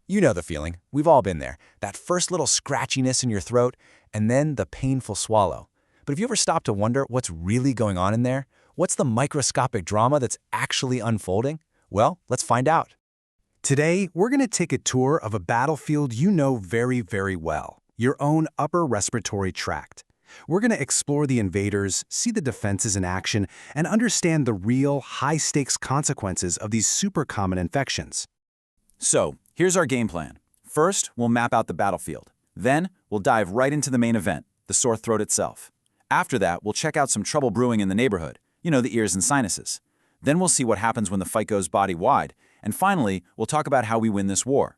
You know the feeling. We've all been there. That first little scratchiness in your throat, and then the painful swallow. But have you ever stopped to wonder what's really going on in there? What's the microscopic drama that's actually unfolding? Well, let's find out. Today, we're going to take a tour of a battlefield you know very, very well, your own upper respiratory tract. We're going to explore the invaders, see the defenses in action, and understand the real, high-stakes consequences of these super common infections. So, here's our game plan. First, we'll map out the battlefield. Then, we'll dive right into the main event, the sore throat itself. After that, we'll check out some trouble brewing in the neighborhood, the ears and sinuses. Then we'll see what happens when the fight goes body-wide. And finally, we'll talk about how we win this war.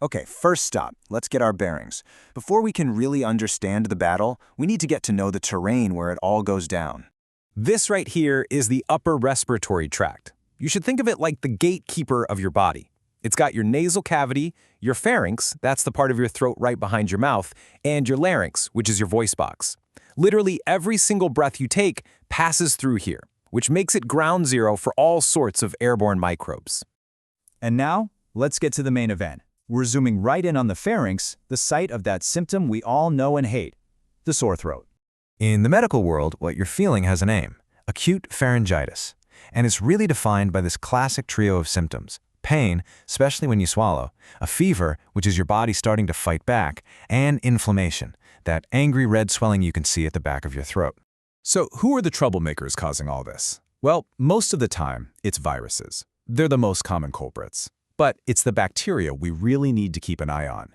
Okay, first stop, let's get our bearings. Before we can really understand the battle, we need to get to know the terrain where it all goes down. This right here is the upper respiratory tract. You should think of it like the gatekeeper of your body. It's got your nasal cavity, your pharynx, that's the part of your throat right behind your mouth, and your larynx, which is your voice box. Literally every single breath you take passes through here, which makes it ground zero for all sorts of airborne microbes. And now, let's get to the main event. We're zooming right in on the pharynx, the site of that symptom we all know and hate, the sore throat. In the medical world, what you're feeling has a name, acute pharyngitis, and it's really defined by this classic trio of symptoms: pain, especially when you swallow, a fever, which is your body starting to fight back, and inflammation, that angry red swelling you can see at the back of your throat. So who are the troublemakers causing all this? Well, most of the time, it's viruses. They're the most common culprits. But it's the bacteria we really need to keep an eye on.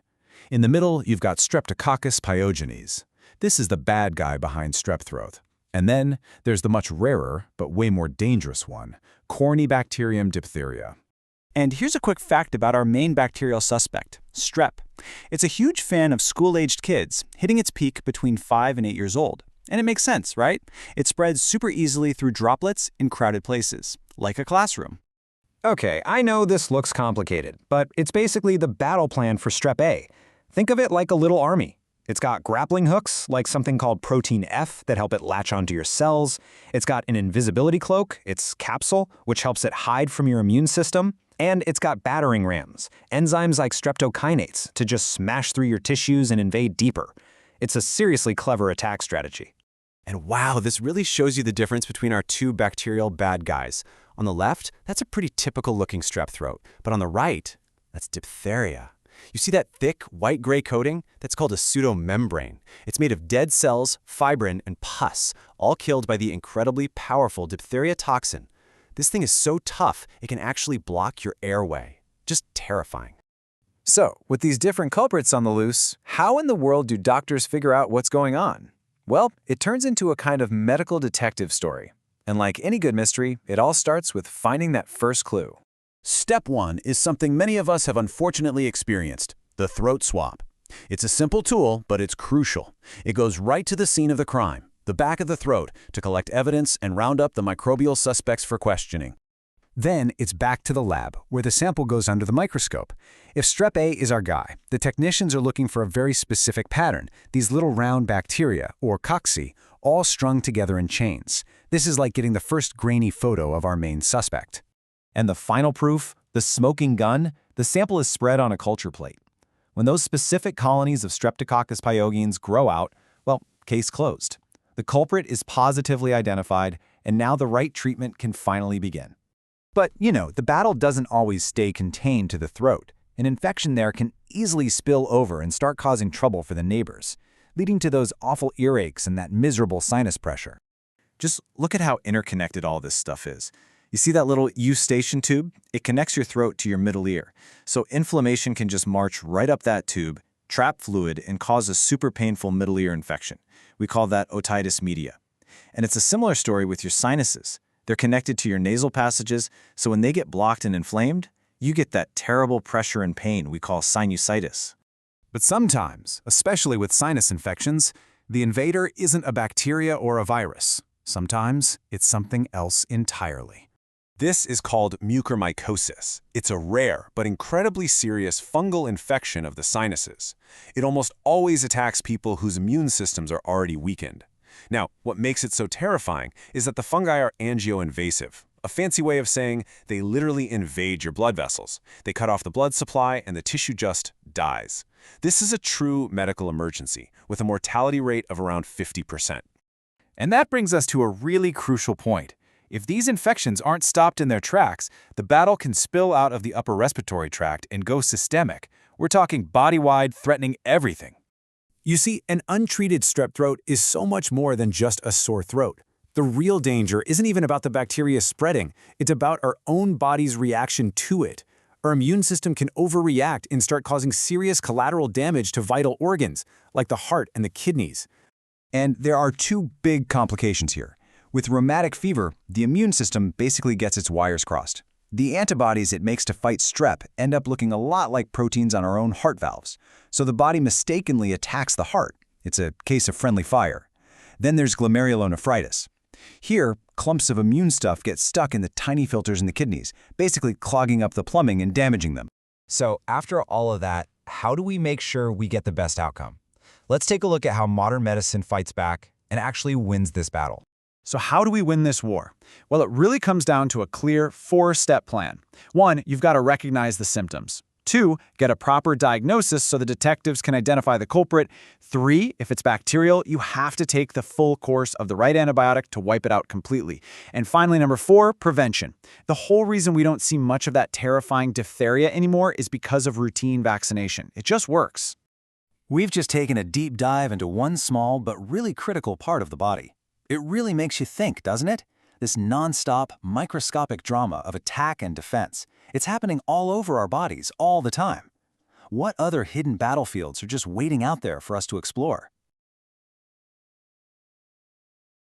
In the middle, you've got Streptococcus pyogenes. This is the bad guy behind strep throat. And then there's the much rarer, but way more dangerous one, Corynebacterium diphtheria. And here's a quick fact about our main bacterial suspect, strep. It's a huge fan of school-aged kids, hitting its peak between 5 and 8 years old. And it makes sense, right? It spreads super easily through droplets in crowded places, like a classroom. Okay, I know this looks complicated, but it's basically the battle plan for Strep A. Think of it like a little army. It's got grappling hooks, like something called Protein F, that help it latch onto your cells. It's got an invisibility cloak, its capsule, which helps it hide from your immune system. And it's got battering rams, enzymes like streptokinases, to just smash through your tissues and invade deeper. It's a seriously clever attack strategy. And wow, this really shows you the difference between our two bacterial bad guys. On the left, that's a pretty typical-looking strep throat, but on the right, that's diphtheria. You see that thick, white-gray coating? That's called a pseudomembrane. It's made of dead cells, fibrin, and pus, all killed by the incredibly powerful diphtheria toxin. This thing is so tough, it can actually block your airway. Just terrifying. So, with these different culprits on the loose, how in the world do doctors figure out what's going on? Well, it turns into a kind of medical detective story. And like any good mystery, it all starts with finding that first clue. Step 1 is something many of us have unfortunately experienced, the throat swab. It's a simple tool, but it's crucial. It goes right to the scene of the crime, the back of the throat, to collect evidence and round up the microbial suspects for questioning. Then it's back to the lab, where the sample goes under the microscope. If Strep A is our guy, the technicians are looking for a very specific pattern, these little round bacteria, or cocci, all strung together in chains. This is like getting the first grainy photo of our main suspect. And the final proof, the smoking gun, the sample is spread on a culture plate. When those specific colonies of Streptococcus pyogenes grow out, well, case closed. The culprit is positively identified, and now the right treatment can finally begin. But, the battle doesn't always stay contained to the throat. An infection there can easily spill over and start causing trouble for the neighbors, leading to those awful earaches and that miserable sinus pressure. Just look at how interconnected all this stuff is. You see that little eustachian tube? It connects your throat to your middle ear. So inflammation can just march right up that tube, trap fluid, and cause a super painful middle ear infection. We call that otitis media. And it's a similar story with your sinuses. They're connected to your nasal passages, so when they get blocked and inflamed, you get that terrible pressure and pain we call sinusitis. But sometimes, especially with sinus infections, the invader isn't a bacteria or a virus. Sometimes it's something else entirely. This is called mucormycosis. It's a rare but incredibly serious fungal infection of the sinuses. It almost always attacks people whose immune systems are already weakened. Now, what makes it so terrifying is that the fungi are angioinvasive, a fancy way of saying they literally invade your blood vessels. They cut off the blood supply and the tissue just dies. This is a true medical emergency, with a mortality rate of around 50%. And that brings us to a really crucial point. If these infections aren't stopped in their tracks, the battle can spill out of the upper respiratory tract and go systemic. We're talking body-wide, threatening everything. You see, an untreated strep throat is so much more than just a sore throat. The real danger isn't even about the bacteria spreading, it's about our own body's reaction to it. Our immune system can overreact and start causing serious collateral damage to vital organs, like the heart and the kidneys. And there are two big complications here. With rheumatic fever, the immune system basically gets its wires crossed. The antibodies it makes to fight strep end up looking a lot like proteins on our own heart valves, so the body mistakenly attacks the heart. It's a case of friendly fire. Then there's glomerulonephritis. Here, clumps of immune stuff get stuck in the tiny filters in the kidneys, basically clogging up the plumbing and damaging them. So after all of that, how do we make sure we get the best outcome? Let's take a look at how modern medicine fights back and actually wins this battle. So how do we win this war? Well, it really comes down to a clear 4-step plan. 1, you've got to recognize the symptoms. 2, get a proper diagnosis so the detectives can identify the culprit. 3, if it's bacterial, you have to take the full course of the right antibiotic to wipe it out completely. And finally, number 4, prevention. The whole reason we don't see much of that terrifying diphtheria anymore is because of routine vaccination. It just works. We've just taken a deep dive into one small but really critical part of the body. It really makes you think, doesn't it? This non-stop, microscopic drama of attack and defense. It's happening all over our bodies all the time. What other hidden battlefields are just waiting out there for us to explore?